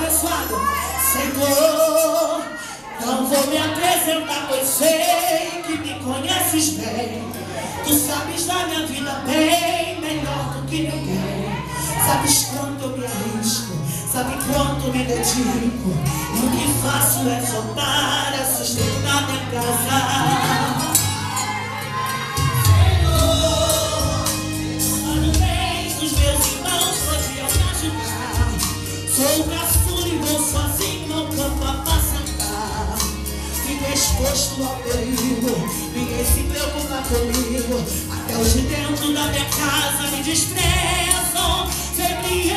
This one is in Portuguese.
abençoado. Senhor, não vou me apresentar, pois sei que me conheces bem. Tu sabes da minha vida bem melhor do que ninguém. Sabes quanto eu me arrisco, sabe quanto me dedico. E o que faço é só para sustentar minha casa. Sou o caçula e vou sozinho no campo apacentar. Fico exposto ao perigo, ninguém se preocupa comigo. Até os de dentro da minha casa me desprezam. Sempre